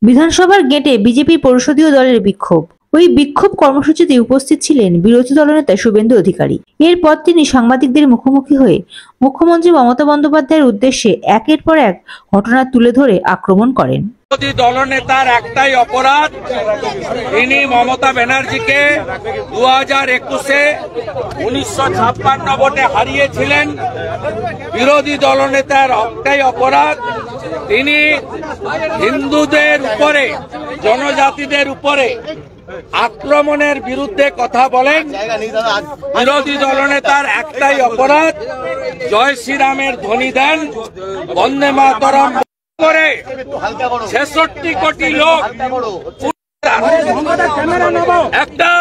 বিধানসভার গেটে বিজেপির পরিষদীয় দলের বিক্ষোভ। ওই বিক্ষোভ কর্মসূচিতে উপস্থিত ছিলেন বিরোধী দলনেতা শুভেন্দু অধিকারী। এরপর তিনি সাংবাদিকদের মুখোমুখি হয়ে মুখ্যমন্ত্রী মমতা বন্দ্যোপাধ্যায়ের উদ্দেশ্যে একের পর এক ঘটনা তুলে ধরে আক্রমণ করেন। বিরোধী দলনেতার একটাই অপরাধ, তিনি মমতা ব্যানার্জিকে 2021-এ 1956 ভোটে হারিয়েছিলেন। বিরোধী দলনেতার একটাই অপরাধ, তিনি হিন্দুদের উপরে, জনজাতিদের উপরে আক্রমণের বিরুদ্ধে কথা বলেন। বিরোধী দলনেতার একটাই অপরাধ, জয় শ্রীরামের ধ্বনি দেন, বন্দে মাতরম করে 66 কোটি লোক একটা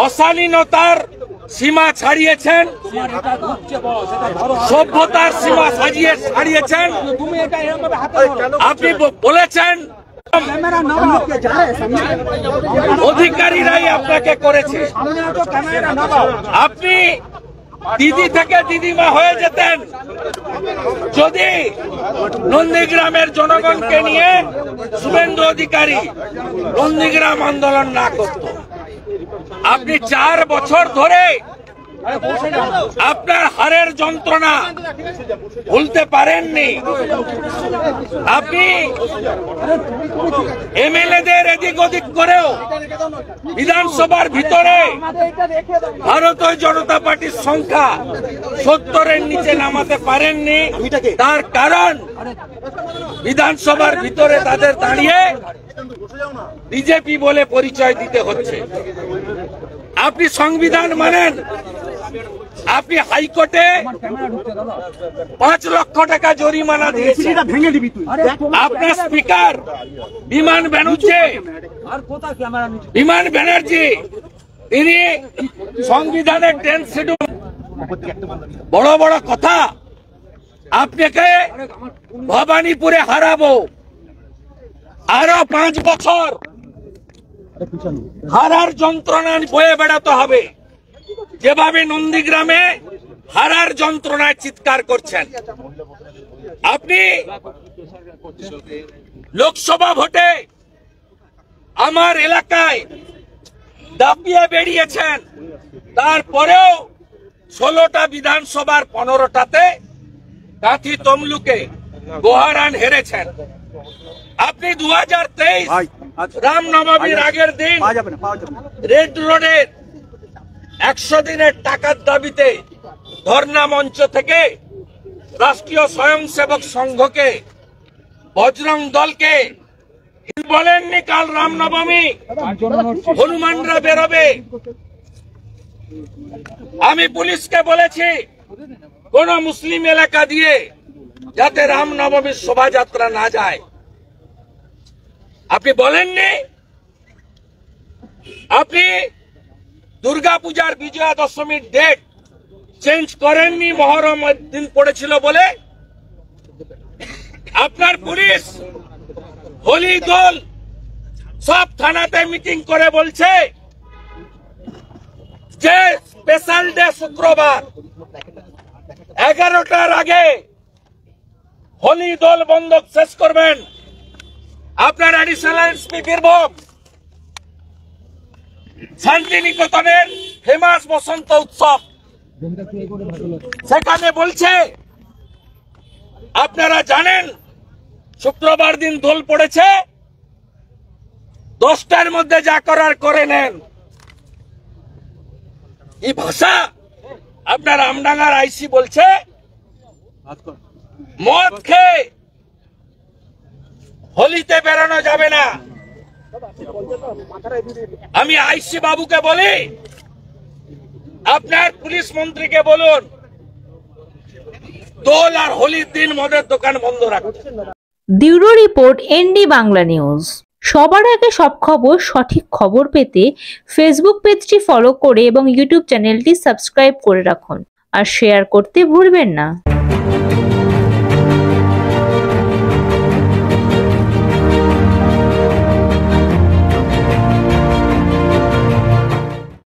অশালীনতার সীমা ছাড়িয়েছেন, সভ্যতার সীমা ছাড়িয়েছেন। আপনি বলেছেন অধিকারীরাই আপনাকে করেছে। আপনি দিদি থেকে দিদিমা হয়ে যেতেন যদি নন্দীগ্রামের জনগণকে নিয়ে শুভেন্দু অধিকারী নন্দীগ্রাম আন্দোলন না করত। আপনি 4 বছর ধরে আপনার হারের যন্ত্রণা ভুলতে পারেননি। আপনি এমএলএদের এদিক ওদিক করেও বিধানসভার ভিতরে ভারতীয় জনতা পার্টির সংখ্যা 70-এর নিচে নামাতে পারেননি। তার কারণ বিধানসভার ভিতরে তাদের দাঁড়িয়ে বিজেপি বলে পরিচয় দিতে হচ্ছে। আপনি সংবিধান মানেন, আপনি হাইকোর্টে 5 লক্ষ টাকা জরিমানা দিয়েছেন। আপনার স্পিকার বিমান ব্যানার্জি তিনি সংবিধানের 10 শিডিউল, বড় বড় কথা। আপনাকে ভবানীপুরে হারাবো, আরো 5 বছর হারার যন্ত্রণা বয়ে বেড়াতে হবে, যেভাবে নন্দীগ্রামে হারার যন্ত্রণায় চিৎকার করছেন। আপনি লোকসভা ভোটে আমার এলাকায় দাপিয়ে বেরিয়েছেন, তারপরেও 16টা বিধানসভার 15টাতে কাঁথি তমলুকে গোহারান হেরেছেন। আপনি 2023 রামনবমীর আগের দিন রেড রোডের 100 দিনের টাকার দাবিতে ধর্ণা মঞ্চ থেকে রাষ্ট্রীয় স্বয়ংসেবক সংঘকে, বজরং দলকে বলেননি কাল রামনবমী হনুমানরা বেরোবে। আমি পুলিশকে বলেছি কোন মুসলিম এলাকা দিয়ে যাতে রামনবমীর শোভাযাত্রা না যায়। আপনি বলেননি। আপনি দুর্গাপূজার বিজয়া দশমীর ডেট চেঞ্জ করেননি মহরম দিন পড়েছিল বলে। আপনার পুলিশ হোলি দল সব থানাতে মিটিং করে বলছে যে স্পেশাল ডে শুক্রবার 11টার আগে হোলি দল বন্ধ শেষ করবেন। আপনার অ্যাডিশনাল এসপি বীরভূম শান্তিনিকেতনের ফেমাস বসন্ত উৎসব, সেখানে বলছে আপনারা জানেন শুক্রবার দিন দোল পড়েছে, 10টার মধ্যে যা করার করে নেন। এই ভাষা আপনার আমডাঙ্গার আইসি বলছে মদ খেয়ে হোলিতে বেরোনো যাবে না। আমি আইসি বাবুকে বলি, আপনার পুলিশ মন্ত্রীকে বলুন দোল আর হোলির দিন মদের দোকান বন্ধ রাখুন। Bureau report, ND Bangla news. সবার আগে সব খবর, সঠিক খবর পেতে ফেসবুক পেজটি ফলো করে এবং ইউটিউব চ্যানেলটি সাবস্ক্রাইব করে রাখুন আর শেয়ার করতে ভুলবেন না।